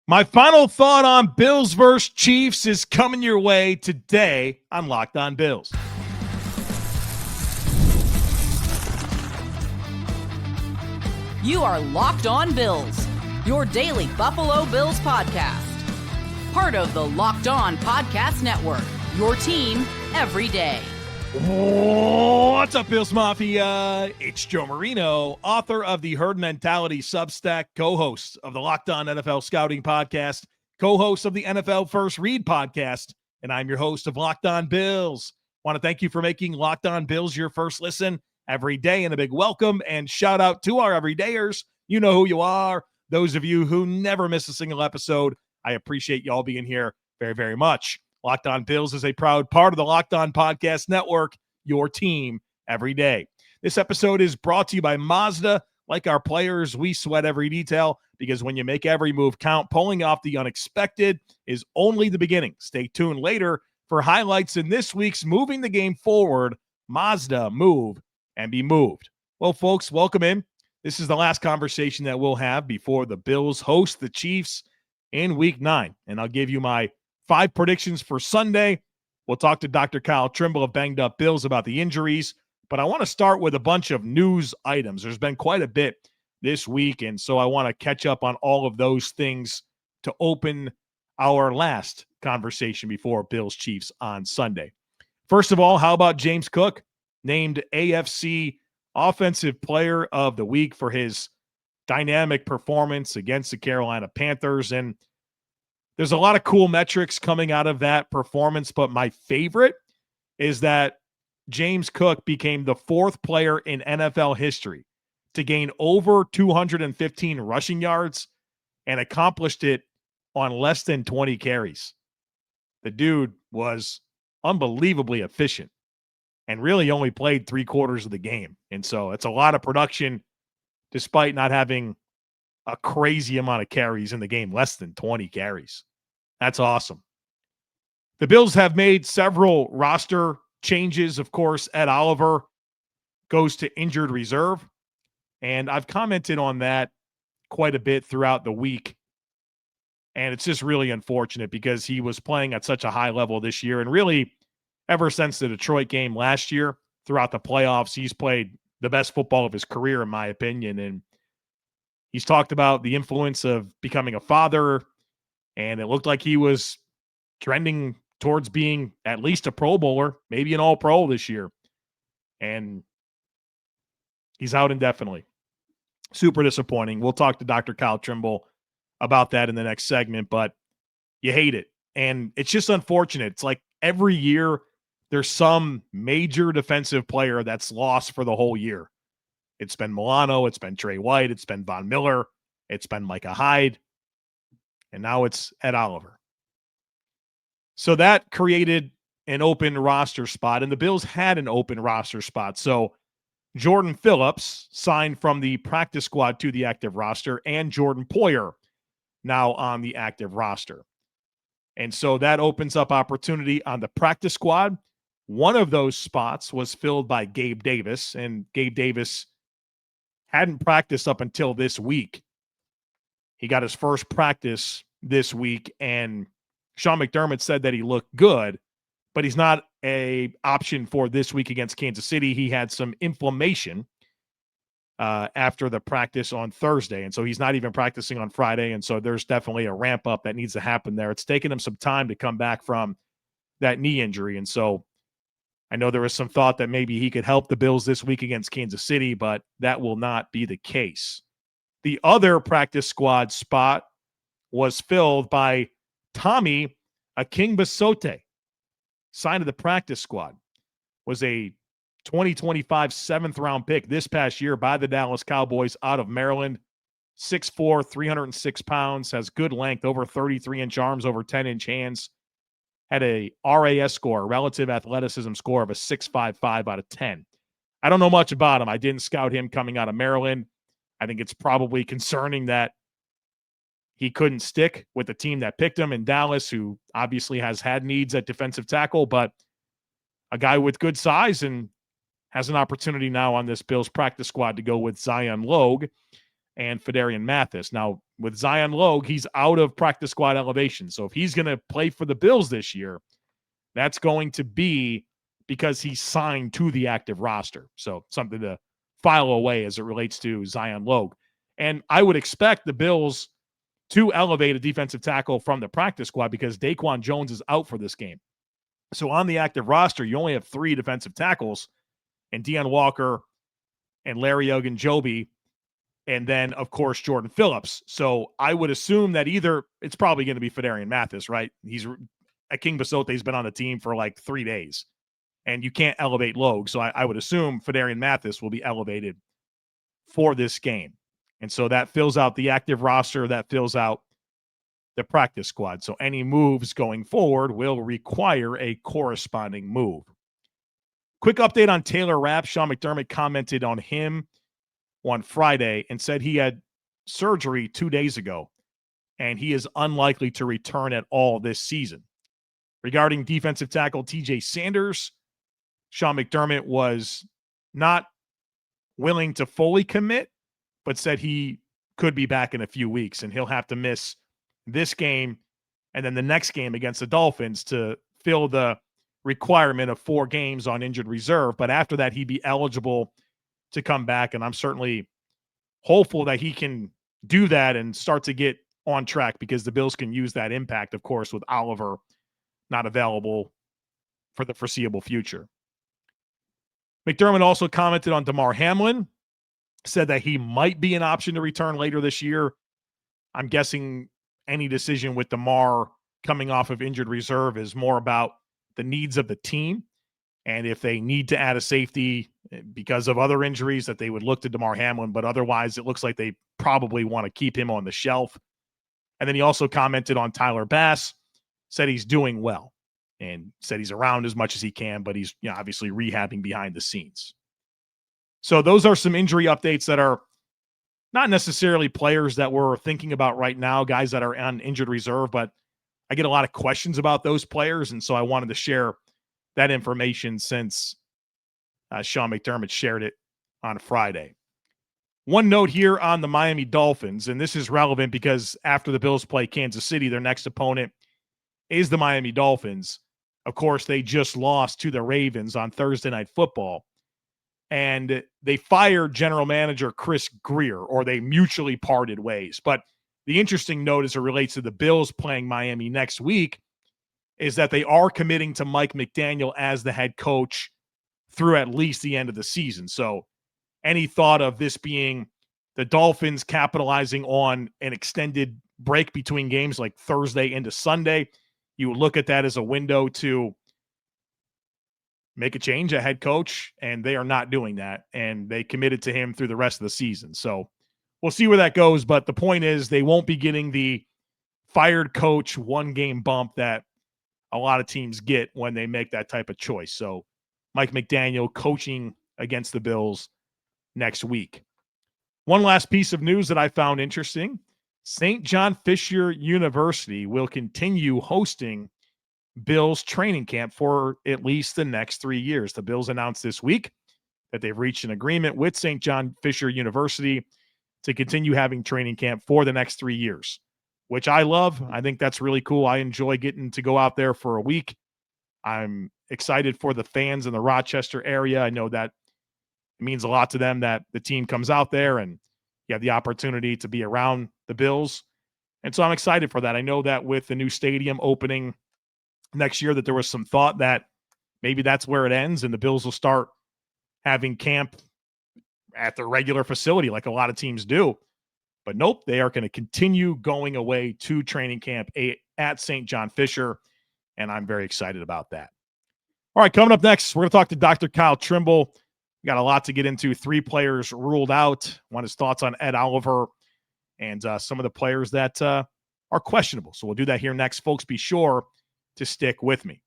My final thought on Bills versus Chiefs is coming your way today on Locked On Bills. You are Locked On Bills, your daily Buffalo Bills podcast. Part of the Locked On Podcast Network, your team every day. What's up, Bills Mafia? It's Joe Marino, author of the Herd Mentality Substack, co-host of the Locked On NFL Scouting Podcast, co-host of the NFL First Read Podcast, and I'm your host of Locked On Bills. Want to thank you for making Locked On Bills your first listen every day, and a big welcome and shout out to our everydayers. You know who you are. Those of you who never miss a single episode, I appreciate y'all being here very, very much. Locked On Bills is a proud part of the Locked On Podcast Network, your team every day. This episode is brought to you by Mazda. Like our players, we sweat every detail because when you make every move count, pulling off the unexpected is only the beginning. Stay tuned later for highlights in this week's Moving the Game Forward, Mazda Move and Be Moved. Well, folks, welcome in. This is the last conversation that we'll have before the Bills host the Chiefs in Week 9, and I'll give you my 5 predictions for Sunday. We'll talk to Dr. Kyle Trimble of Banged Up Bills about the injuries, but I want to start with a bunch of news items. There's been quite a bit this week, and so I want to catch up on all of those things to open our last conversation before Bills Chiefs on Sunday. First of all, how about James Cook, named AFC Offensive Player of the Week for his dynamic performance against the Carolina Panthers? And there's a lot of cool metrics coming out of that performance, but my favorite is that James Cook became the 4th player in NFL history to gain over 215 rushing yards and accomplished it on less than 20 carries. The dude was unbelievably efficient and really only played 3/4 of the game. And so it's a lot of production despite not having a crazy amount of carries in the game, less than 20 carries. That's awesome. The Bills have made several roster changes. Of course, Ed Oliver goes to injured reserve, and I've commented on that quite a bit throughout the week. And it's just really unfortunate because he was playing at such a high level this year, and really ever since the Detroit game last year throughout the playoffs, he's played the best football of his career, in my opinion. And he's talked about the influence of becoming a father, and it looked like he was trending towards being at least a Pro Bowler, maybe an All-Pro this year. And he's out indefinitely. Super disappointing. We'll talk to Dr. Kyle Trimble about that in the next segment, but you hate it. And it's just unfortunate. It's like every year there's some major defensive player that's lost for the whole year. It's been Milano, it's been Trey White, it's been Von Miller, it's been Micah Hyde, and now it's Ed Oliver. So that created an open roster spot, and the Bills had an open roster spot. So Jordan Phillips signed from the practice squad to the active roster, and Jordan Poyer now on the active roster. And so that opens up opportunity on the practice squad. One of those spots was filled by Gabe Davis, and Gabe Davis hadn't practiced up until this week. He got his first practice this week, and Sean McDermott said that he looked good, but he's not an option for this week against Kansas City. He had some inflammation after the practice on Thursday, and so he's not even practicing on Friday, and so there's definitely a ramp up that needs to happen there. It's taken him some time to come back from that knee injury, and so I know there was some thought that maybe he could help the Bills this week against Kansas City, but that will not be the case. The other practice squad spot was filled by Tommy Akingbasote, signed to the practice squad, was a 2025 7th-round pick this past year by the Dallas Cowboys out of Maryland. 6'4", 306 pounds, has good length, over 33-inch arms, over 10-inch hands. Had a RAS score, relative athleticism score of a 6.55 out of 10. I don't know much about him. I didn't scout him coming out of Maryland. I think it's probably concerning that he couldn't stick with the team that picked him in Dallas, who obviously has had needs at defensive tackle, but a guy with good size and has an opportunity now on this Bills practice squad to go with Zion Logue and Fedarian Mathis. Now, with Zion Logue, he's out of practice squad elevation. So if he's going to play for the Bills this year, that's going to be because he's signed to the active roster. So something to file away as it relates to Zion Logue. And I would expect the Bills to elevate a defensive tackle from the practice squad because Daquan Jones is out for this game. So on the active roster, you only have 3 defensive tackles, and Deon Walker and Larry Ogunjobi, and then, of course, Jordan Phillips. So I would assume that either it's probably going to be Phidarian Mathis, right? He's at King Basote. He's been on the team for like 3 days, and you can't elevate Logue. So I would assume Phidarian Mathis will be elevated for this game. And so that fills out the active roster. That fills out the practice squad. So any moves going forward will require a corresponding move. Quick update on Taylor Rapp. Sean McDermott commented on him on Friday and said he had surgery 2 days ago, and he is unlikely to return at all this season. Regarding defensive tackle TJ Sanders, Sean McDermott was not willing to fully commit, but said he could be back in a few weeks, and he'll have to miss this game and then the next game against the Dolphins to fill the requirement of 4 games on injured reserve. But after that, he'd be eligible to come back, and I'm certainly hopeful that he can do that and start to get on track because the Bills can use that impact, of course, with Oliver not available for the foreseeable future. McDermott also commented on Damar Hamlin, said that he might be an option to return later this year. I'm guessing any decision with Damar coming off of injured reserve is more about the needs of the team. And if they need to add a safety because of other injuries, that they would look to Damar Hamlin. But otherwise, it looks like they probably want to keep him on the shelf. And then he also commented on Tyler Bass, said he's doing well and said he's around as much as he can, but he's obviously rehabbing behind the scenes. So those are some injury updates that are not necessarily players that we're thinking about right now, guys that are on injured reserve, but I get a lot of questions about those players, and so I wanted to share that information since Sean McDermott shared it on Friday. One note here on the Miami Dolphins, and this is relevant because after the Bills play Kansas City, their next opponent is the Miami Dolphins. Of course, they just lost to the Ravens on Thursday Night Football. And they fired general manager Chris Grier, or they mutually parted ways. But the interesting note as it relates to the Bills playing Miami next week is that they are committing to Mike McDaniel as the head coach through at least the end of the season. So any thought of this being the Dolphins capitalizing on an extended break between games like Thursday into Sunday, you would look at that as a window to make a change at head coach, and they are not doing that. And they committed to him through the rest of the season. So we'll see where that goes. But the point is they won't be getting the fired coach 1-game bump that a lot of teams get when they make that type of choice. So Mike McDaniel coaching against the Bills next week. One last piece of news that I found interesting. St. John Fisher University will continue hosting Bills training camp for at least the next 3 years. The Bills announced this week that they've reached an agreement with St. John Fisher University to continue having training camp for the next 3 years, which I love. I think that's really cool. I enjoy getting to go out there for a week. I'm excited for the fans in the Rochester area. I know that it means a lot to them that the team comes out there and you have the opportunity to be around the Bills. And so I'm excited for that. I know that with the new stadium opening next year that there was some thought that maybe that's where it ends and the Bills will start having camp at their regular facility like a lot of teams do. But nope, they are going to continue going away to training camp at St. John Fisher, and I'm very excited about that. All right, coming up next, we're going to talk to Dr. Kyle Trimble. We got a lot to get into. 3 players ruled out. Want his thoughts on Ed Oliver and some of the players that are questionable. So we'll do that here next. Folks, be sure to stick with me.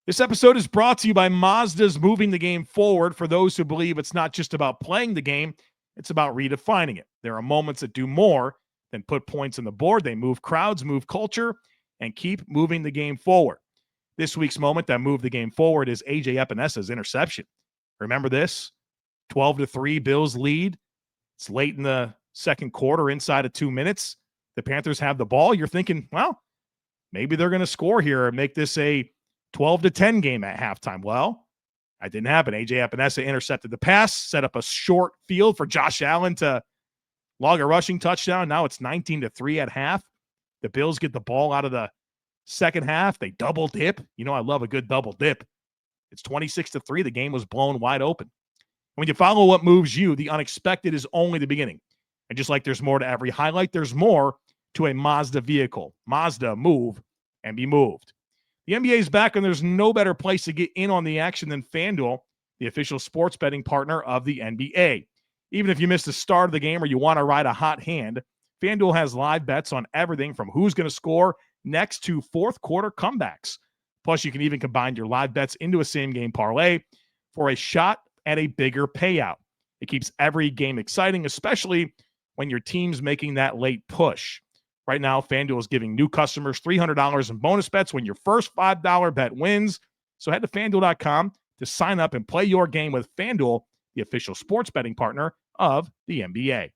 This episode is brought to you by Mazda's moving the game forward for those who believe it's not just about playing the game, it's about redefining it. There are moments that do more than put points on the board. They move crowds, move culture, and keep moving the game forward. This week's moment that moved the game forward is A.J. Epenesa's interception. Remember this? 12-3 Bills lead. It's late in the second quarter inside of 2 minutes. The Panthers have the ball. You're thinking, well, maybe they're going to score here and make this a 12-10 game at halftime. Well, that didn't happen. A.J. Epinesa intercepted the pass, set up a short field for Josh Allen to log a rushing touchdown. Now it's 19-3 at half. The Bills get the ball out of the second half. They double dip. You know, I love a good double dip. It's 26-3. The game was blown wide open. When you follow what moves you, the unexpected is only the beginning. And just like there's more to every highlight, there's more to a Mazda vehicle. Mazda, move and be moved. The NBA is back, and there's no better place to get in on the action than FanDuel, the official sports betting partner of the NBA. Even if you missed the start of the game or you want to ride a hot hand, FanDuel has live bets on everything from who's going to score next to fourth quarter comebacks. Plus, you can even combine your live bets into a same-game parlay for a shot at a bigger payout. It keeps every game exciting, especially when your team's making that late push. Right now, FanDuel is giving new customers $300 in bonus bets when your first $5 bet wins. So head to FanDuel.com to sign up and play your game with FanDuel, the official sports betting partner of the NBA.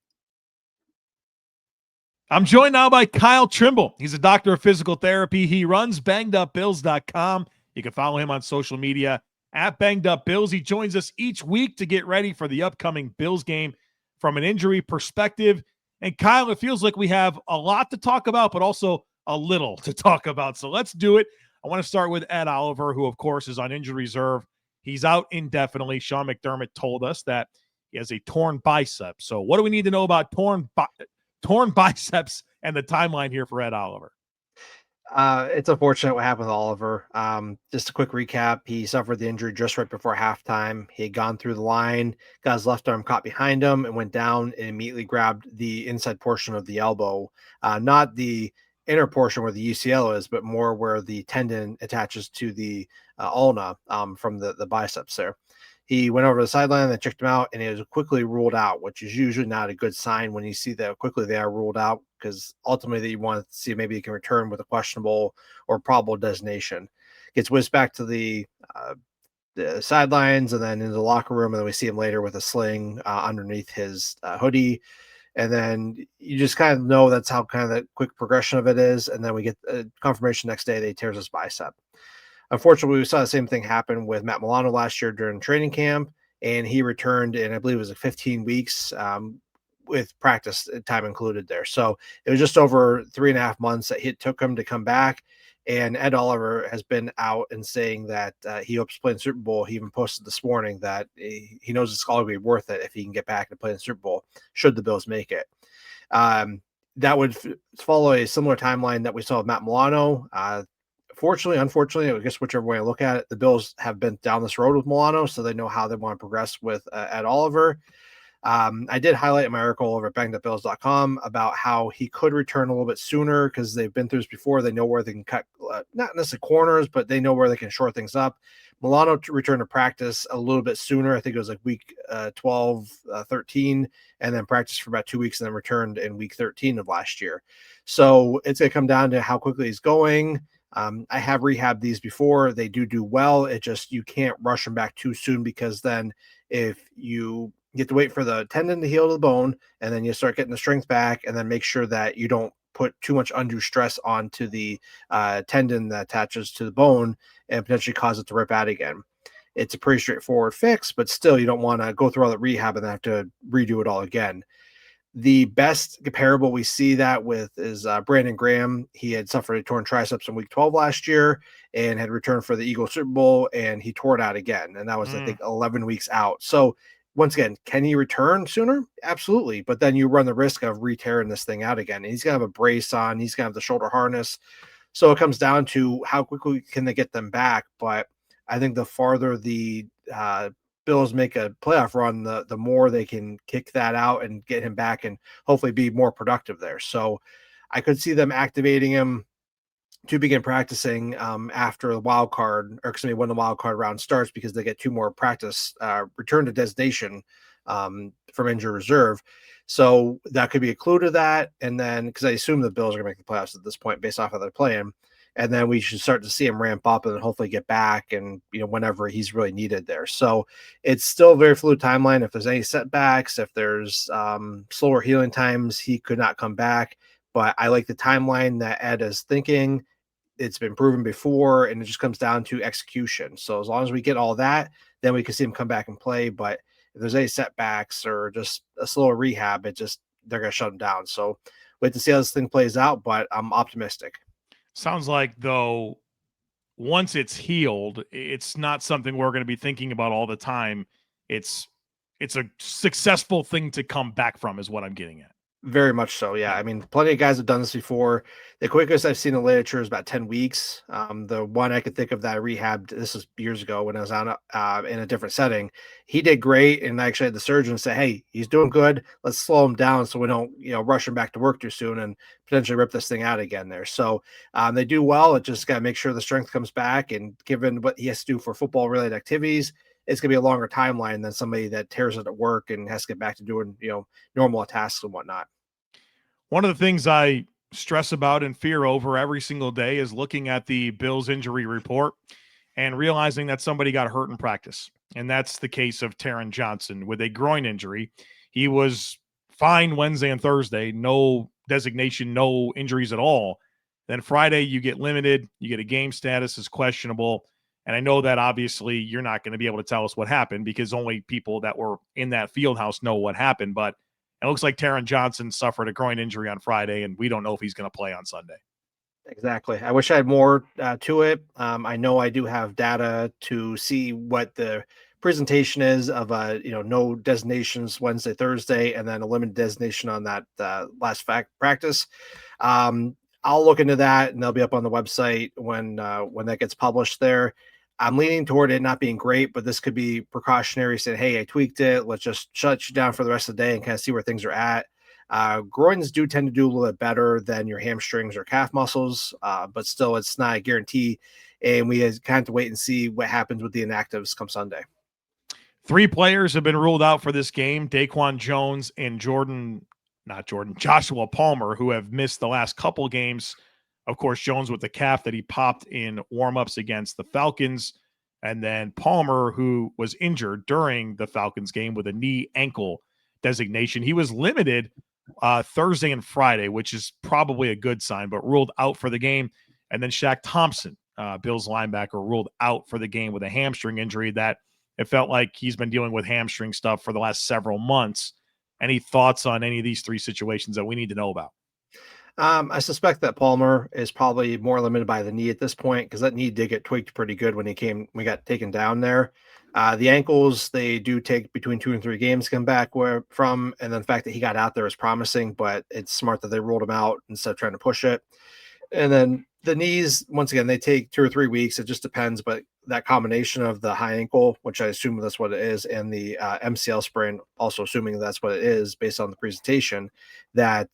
I'm joined now by Kyle Trimble. He's a doctor of physical therapy. He runs bangedupbills.com. You can follow him on social media at bangedupbills. He joins us each week to get ready for the upcoming Bills game from an injury perspective. And Kyle, it feels like we have a lot to talk about, but also a little to talk about. So let's do it. I want to start with Ed Oliver, who, of course, is on injury reserve. He's out indefinitely. Sean McDermott told us that he has a torn bicep. So what do we need to know about torn biceps and the timeline here for Ed Oliver? It's unfortunate what happened with Oliver. Just a quick recap. He suffered the injury just right before halftime. He had gone through the line, got his left arm caught behind him, and went down and immediately grabbed the inside portion of the elbow. Not the inner portion where the UCL is, but more where the tendon attaches to the ulna from the biceps there. He went over the sideline, they checked him out, and it was quickly ruled out, which is usually not a good sign when you see that quickly they are ruled out, because ultimately you want to see maybe he can return with a questionable or probable designation. Gets whisked back to the sidelines and then into the locker room, and then we see him later with a sling underneath his hoodie. And then you just kind of know that's how kind of the quick progression of it is. And then we get confirmation next day that he tears his bicep. Unfortunately, we saw the same thing happen with Matt Milano last year during training camp, and he returned in, I believe it was like 15 weeks with practice time included there. So it was just over 3.5 months that it took him to come back. And Ed Oliver has been out and saying that he hopes to play in the Super Bowl. He even posted this morning that he knows it's all going to be worth it if he can get back and play in the Super Bowl, should the Bills make it. That would follow a similar timeline that we saw with Matt Milano. Fortunately, unfortunately, I guess whichever way I look at it, the Bills have been down this road with Milano, so they know how they want to progress with Ed Oliver. I did highlight in my article over at bangedupbills.com about how he could return a little bit sooner because they've been through this before. They know where they can cut, not necessarily corners, but they know where they can short things up. Milano returned to practice a little bit sooner. I think it was like week 12, 13, and then practiced for about 2 weeks and then returned in week 13 of last year. So it's going to come down to how quickly he's going. I have rehabbed these before. They do well. It just, you can't rush them back too soon, because then if you get to wait for the tendon to heal to the bone and then you start getting the strength back, and then make sure that you don't put too much undue stress onto the tendon that attaches to the bone and potentially cause it to rip out again. It's a pretty straightforward fix, but still you don't want to go through all that rehab and then have to redo it all again. The best comparable we see that with is Brandon Graham. He had suffered a torn triceps in week 12 last year and had returned for the Eagles Super Bowl, and he tore it out again. And that was, I think, 11 weeks out. So once again, can he return sooner? Absolutely. But then you run the risk of re-tearing this thing out again. And he's going to have a brace on. He's going to have the shoulder harness. So it comes down to how quickly can they get them back. But I think the farther the Bills make a playoff run, the more they can kick that out and get him back and hopefully be more productive there. So I could see them activating him to begin practicing after the wild card, or excuse me, when the wild card round starts, because they get 2 more practice return to designation from injured reserve. So that could be a clue to that. And then, because I assume the Bills are going to make the playoffs at this point based off how they're playing. and then we should start to see him ramp up and then hopefully get back, and whenever he's really needed there. So it's still a very fluid timeline. If there's any setbacks, if there's slower healing times, he could not come back. But I like the timeline that Ed is thinking. It's been proven before, and it just comes down to execution. So as long as we get all that, then we can see him come back and play. But if there's any setbacks or just a slower rehab, they're going to shut him down. So wait to see how this thing plays out, but I'm optimistic. Sounds like, though, once it's healed, it's not something we're going to be thinking about all the time. It's a successful thing to come back from, is what I'm getting at. Very much so. Yeah. I mean, plenty of guys have done this before. The quickest I've seen in the literature is about 10 weeks. The one I could think of that I rehabbed, this was years ago when I was on in a different setting. He did great. And I actually had the surgeon say, hey, he's doing good. Let's slow him down so we don't, rush him back to work too soon and potentially rip this thing out again there. So they do well. It just got to make sure the strength comes back. And given what he has to do for football related activities, it's going to be a longer timeline than somebody that tears it at work and has to get back to doing, normal tasks and whatnot. One of the things I stress about and fear over every single day is looking at the Bills injury report and realizing that somebody got hurt in practice. And that's the case of Taron Johnson with a groin injury. He was fine Wednesday and Thursday, no designation, no injuries at all. Then Friday, you get limited, you get a game status is questionable. And I know that obviously you're not going to be able to tell us what happened because only people that were in that field house know what happened. But it looks like Taron Johnson suffered a groin injury on Friday, and we don't know if he's going to play on Sunday. Exactly. I wish I had more to it. I know I do have data to see what the presentation is of no designations Wednesday, Thursday, and then a limited designation on that last practice. I'll look into that, and they'll be up on the website when that gets published there. I'm leaning toward it not being great, but this could be precautionary, saying, hey, I tweaked it. Let's just shut you down for the rest of the day and kind of see where things are at. Groins do tend to do a little bit better than your hamstrings or calf muscles, but still it's not a guarantee. And we kind of have to wait and see what happens with the inactives come Sunday. 3 players have been ruled out for this game, Daquan Jones and Joshua Palmer, who have missed the last couple games. Of course, Jones with the calf that he popped in warmups against the Falcons. And then Palmer, who was injured during the Falcons game with a knee ankle designation. He was limited Thursday and Friday, which is probably a good sign, but ruled out for the game. And then Shaq Thompson, Bills linebacker, ruled out for the game with a hamstring injury that it felt like he's been dealing with hamstring stuff for the last several months. Any thoughts on any of these 3 situations that we need to know about? I suspect that Palmer is probably more limited by the knee at this point because that knee did get tweaked pretty good when we got taken down there. The ankles, they do take between 2 and 3 games to come back from, and then the fact that he got out there is promising, but it's smart that they ruled him out instead of trying to push it. And then the knees, once again, they take 2 or 3 weeks. It just depends, but that combination of the high ankle, which I assume that's what it is, and the MCL sprain, also assuming that's what it is based on the presentation, that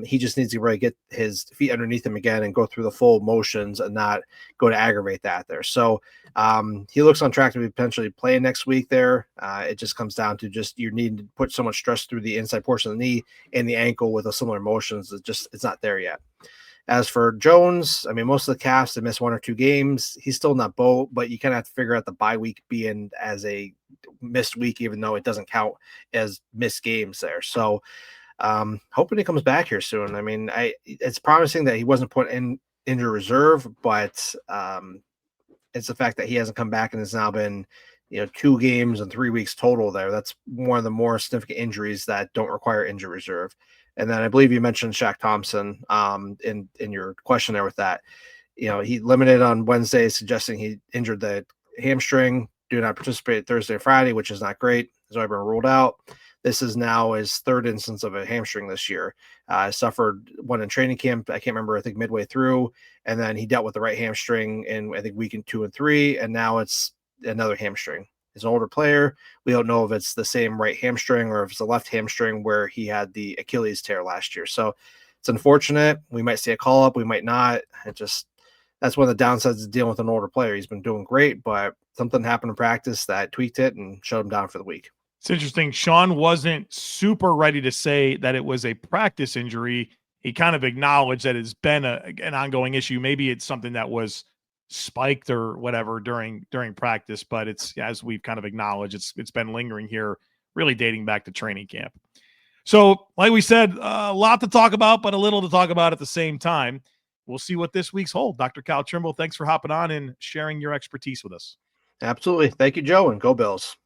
he just needs to really get his feet underneath him again and go through the full motions and not go to aggravate that there. So he looks on track to be potentially playing next week there. It just comes down to just you need to put so much stress through the inside portion of the knee and the ankle with a similar motions. It's not there yet. As for Jones, I mean, most of the calves have missed 1 or 2 games. He's still in that boat, but you kind of have to figure out the bye week being as a missed week, even though it doesn't count as missed games there. So hoping he comes back here soon. I mean, it's promising that he wasn't put in injury reserve, but it's the fact that he hasn't come back and has now been 2 games and 3 weeks total there. That's one of the more significant injuries that don't require injury reserve. And then I believe you mentioned Shaq Thompson in your question there with that. He limited on Wednesday, suggesting he injured the hamstring, do not participate Thursday, Friday, which is not great. Has already been ruled out. This is now his 3rd instance of a hamstring this year. Suffered one in training camp. I can't remember, I think midway through. And then he dealt with the right hamstring in, I think, week 2 and 3. And now it's another hamstring. He's an older player. We don't know if it's the same right hamstring or if it's the left hamstring where he had the Achilles tear last year. So it's unfortunate. We might see a call up. We might not. That's one of the downsides of dealing with an older player. He's been doing great, but something happened in practice that tweaked it and shut him down for the week. It's interesting. Sean wasn't super ready to say that it was a practice injury. he kind of acknowledged that it's been an ongoing issue. Maybe it's something that was spiked or whatever during practice, but it's, as we've kind of acknowledged, it's been lingering here, really dating back to training camp. So, like we said, a lot to talk about, but a little to talk about at the same time. We'll see what this week's hold. Dr. Kyle Trimble, thanks for hopping on and sharing your expertise with us. Absolutely. Thank you, Joe, and go Bills.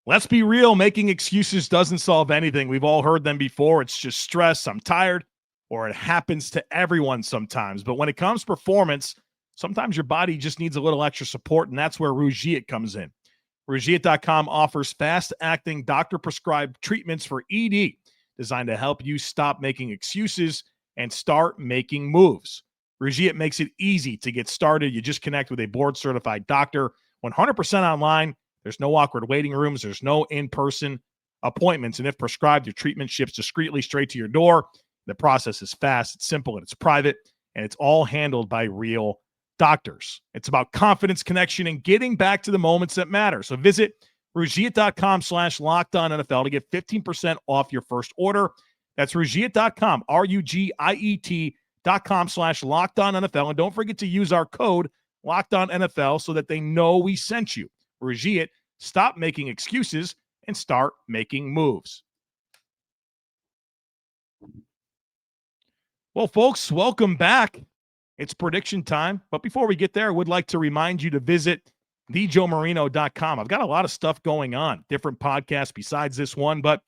Let's be real. Making excuses doesn't solve anything. We've all heard them before. It's just stress. I'm tired, or it happens to everyone sometimes. But when it comes to performance, sometimes your body just needs a little extra support, and that's where Rougiet comes in. Rougiet.com offers fast-acting, doctor-prescribed treatments for ED designed to help you stop making excuses and start making moves. Rougiet makes it easy to get started. You just connect with a board-certified doctor, 100% online. There's no awkward waiting rooms. There's no in-person appointments. And if prescribed, your treatment ships discreetly straight to your door. The process is fast, it's simple, and it's private, and it's all handled by real doctors. It's about confidence, connection, and getting back to the moments that matter. So visit Rougiet.com/LockedOnNFL to get 15% off your first order. That's Rougiet.com, RUGIET.com/LockedOnNFL. And don't forget to use our code LockedOnNFL so that they know we sent you. Rougiet, stop making excuses and start making moves. Well, folks, welcome back. It's prediction time. But before we get there, I would like to remind you to visit thejoemarino.com. I've got a lot of stuff going on, different podcasts besides this one, but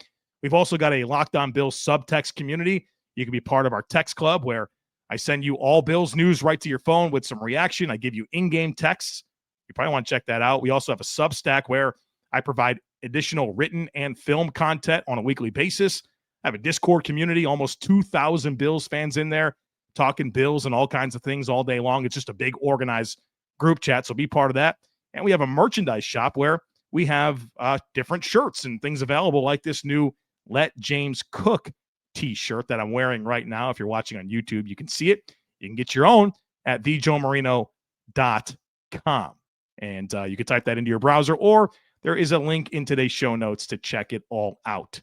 we've also got a Locked On Bills subtext community. You can be part of our text club where I send you all Bills news right to your phone with some reaction. I give you in-game texts. You probably want to check that out. We also have a Substack where I provide additional written and film content on a weekly basis. I have a Discord community, almost 2,000 Bills fans in there, talking Bills and all kinds of things all day long. It's just a big organized group chat, so be part of that. And we have a merchandise shop where we have different shirts and things available, like this new Let James Cook t-shirt that I'm wearing right now. If you're watching on YouTube, you can see it. You can get your own at thejoemarino.com. And you can type that into your browser, or there is a link in today's show notes to check it all out.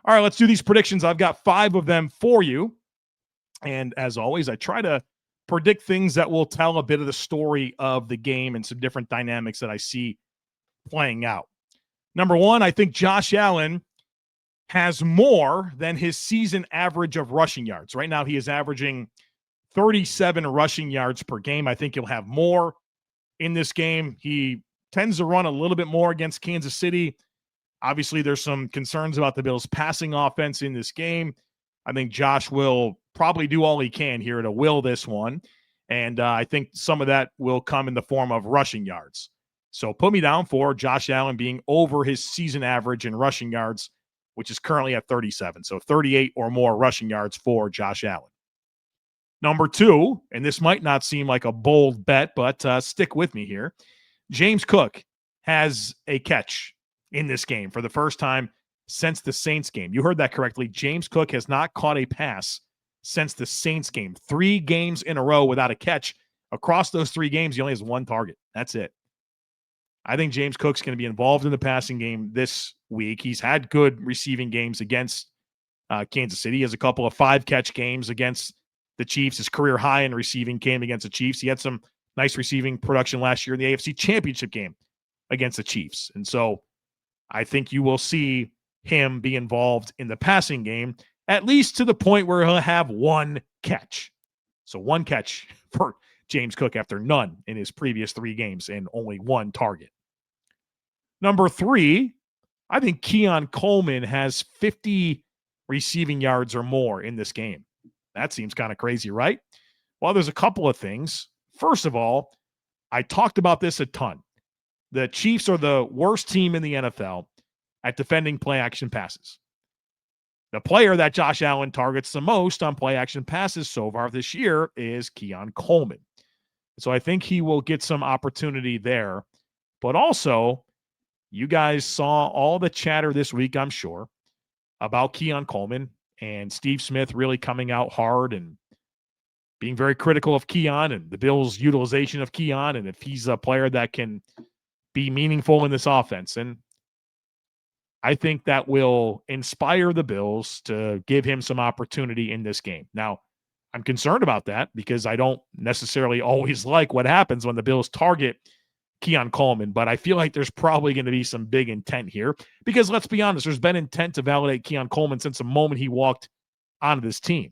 All right, let's do these predictions. I've got 5 of them for you. And as always, I try to predict things that will tell a bit of the story of the game and some different dynamics that I see playing out. Number 1, I think Josh Allen has more than his season average of rushing yards. Right now, he is averaging 37 rushing yards per game. I think he'll have more in this game. He tends to run a little bit more against Kansas City. Obviously, there's some concerns about the Bills' passing offense in this game. I think Josh will probably do all he can here to will this one. And I think some of that will come in the form of rushing yards. So put me down for Josh Allen being over his season average in rushing yards, which is currently at 37. So 38 or more rushing yards for Josh Allen. Number 2, and this might not seem like a bold bet, but stick with me here. James Cook has a catch in this game for the first time since the Saints game. You heard that correctly. James Cook has not caught a pass since the Saints game. 3 games in a row without a catch. Across those 3 games, he only has 1 target. That's it. I think James Cook's going to be involved in the passing game this week. He's had good receiving games against Kansas City. He has a couple of 5-catch games against the Chiefs. His career high in receiving came against the Chiefs. He had some nice receiving production last year in the AFC Championship game against the Chiefs. And so I think you will see him be involved in the passing game, at least to the point where he'll have 1 catch. So 1 catch for James Cook after none in his previous 3 games and only 1 target. Number 3, I think Keon Coleman has 50 receiving yards or more in this game. That seems kind of crazy, right? Well, there's a couple of things. First of all, I talked about this a ton. The Chiefs are the worst team in the NFL at defending play-action passes. The player that Josh Allen targets the most on play-action passes so far this year is Keon Coleman. So I think he will get some opportunity there. But also, you guys saw all the chatter this week, I'm sure, about Keon Coleman and Steve Smith really coming out hard and being very critical of Keon and the Bills' utilization of Keon, and if he's a player that can be meaningful in this offense. And I think that will inspire the Bills to give him some opportunity in this game. Now, I'm concerned about that because I don't necessarily always like what happens when the Bills target Keon Coleman, but I feel like there's probably going to be some big intent here because let's be honest, there's been intent to validate Keon Coleman since the moment he walked onto this team.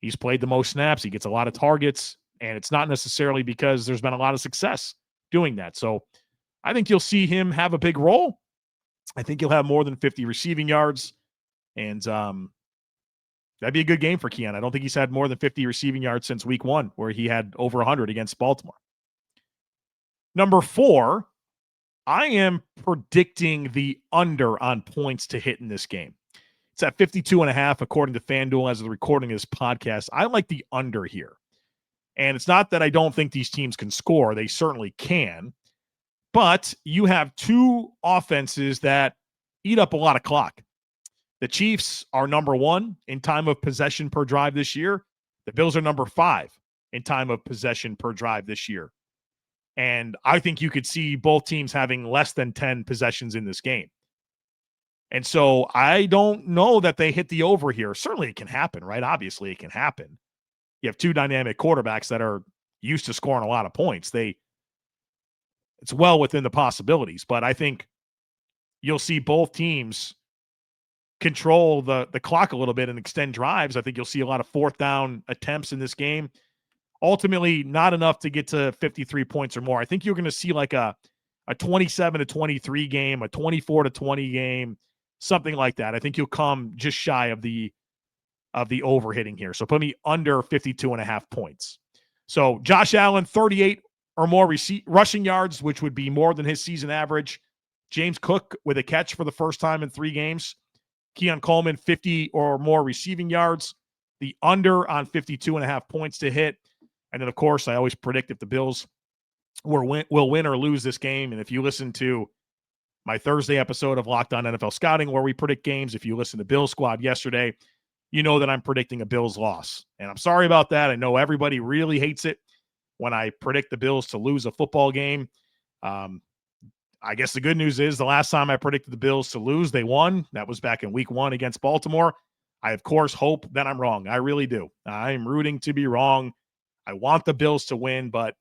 He's played the most snaps. He gets a lot of targets, and it's not necessarily because there's been a lot of success doing that. So I think you'll see him have a big role. I think he'll have more than 50 receiving yards, and that'd be a good game for Keon. I don't think he's had more than 50 receiving yards since week 1, where he had over 100 against Baltimore. Number 4, I am predicting the under on points to hit in this game. It's at 52.5, according to FanDuel, as of the recording of this podcast. I like the under here. And it's not that I don't think these teams can score. They certainly can. But you have two offenses that eat up a lot of clock. The Chiefs are number 1 in time of possession per drive this year. The Bills are number 5 in time of possession per drive this year. And I think you could see both teams having less than 10 possessions in this game. And so I don't know that they hit the over here. Certainly it can happen, right? Obviously it can happen. You have two dynamic quarterbacks that are used to scoring a lot of points. It's well within the possibilities, but I think you'll see both teams control the clock a little bit and extend drives. I think you'll see a lot of fourth down attempts in this game. Ultimately, not enough to get to 53 points or more. I think you're going to see like a 27-23 game, a 24-20 game, something like that. I think you'll come just shy of the overhitting here. So put me under 52.5 points. So Josh Allen, 38 or more rushing yards, which would be more than his season average. James Cook with a catch for the first time in 3 games. Keon Coleman, 50 or more receiving yards. The under on 52.5 points to hit. And then, of course, I always predict if the Bills will win or lose this game. And if you listen to my Thursday episode of Locked On NFL Scouting, where we predict games, if you listen to Bill Squad yesterday, you know that I'm predicting a Bills loss. And I'm sorry about that. I know everybody really hates it when I predict the Bills to lose a football game. I guess the good news is the last time I predicted the Bills to lose, they won. That was back in week 1 against Baltimore. I, of course, hope that I'm wrong. I really do. I'm rooting to be wrong. I want the Bills to win, but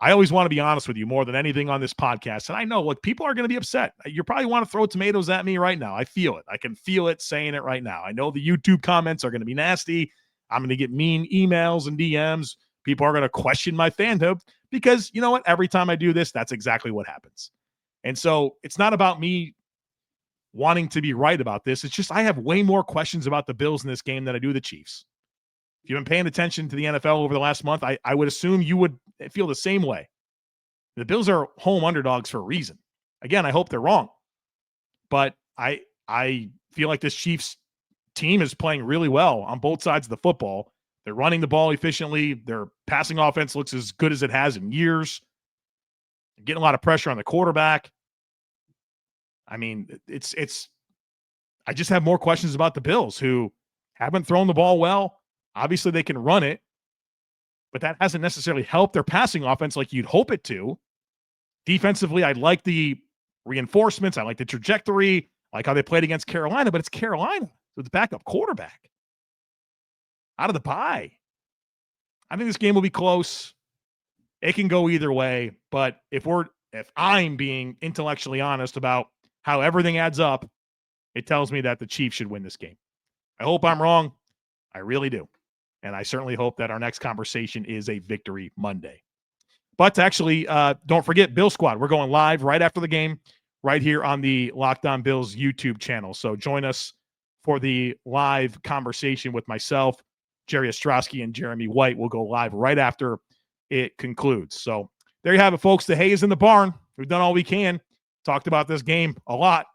I always want to be honest with you more than anything on this podcast. And I know, look, people are going to be upset. You probably want to throw tomatoes at me right now. I feel it. I can feel it saying it right now. I know the YouTube comments are going to be nasty. I'm going to get mean emails and DMs. People are going to question my fandom because, you know what? Every time I do this, that's exactly what happens. And so it's not about me wanting to be right about this. It's just I have way more questions about the Bills in this game than I do the Chiefs. If you've been paying attention to the NFL over the last month, I would assume you would feel the same way. The Bills are home underdogs for a reason. Again, I hope they're wrong. But I feel like this Chiefs team is playing really well on both sides of the football. They're running the ball efficiently. Their passing offense looks as good as it has in years. They're getting a lot of pressure on the quarterback. I mean, I just have more questions about the Bills, who haven't thrown the ball well. Obviously, they can run it, but that hasn't necessarily helped their passing offense like you'd hope it to. Defensively, I like the reinforcements. I like the trajectory. I like how they played against Carolina, but it's Carolina with the backup quarterback out of the bye. I think this game will be close. It can go either way, but if I'm being intellectually honest about how everything adds up, it tells me that the Chiefs should win this game. I hope I'm wrong. I really do. And I certainly hope that our next conversation is a victory Monday. But actually, don't forget Bill Squad. We're going live right after the game, right here on the Locked On Bills YouTube channel. So join us for the live conversation with myself, Jerry Ostrowski, and Jeremy White. We'll go live right after it concludes. So there you have it, folks. The hay is in the barn. We've done all we can. Talked about this game a lot.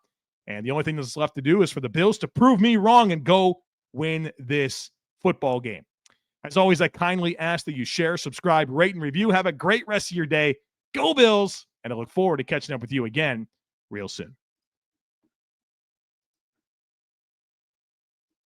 And the only thing that's left to do is for the Bills to prove me wrong and go win this football game. As always, I kindly ask that you share, subscribe, rate, and review. Have a great rest of your day. Go Bills! And I look forward to catching up with you again real soon.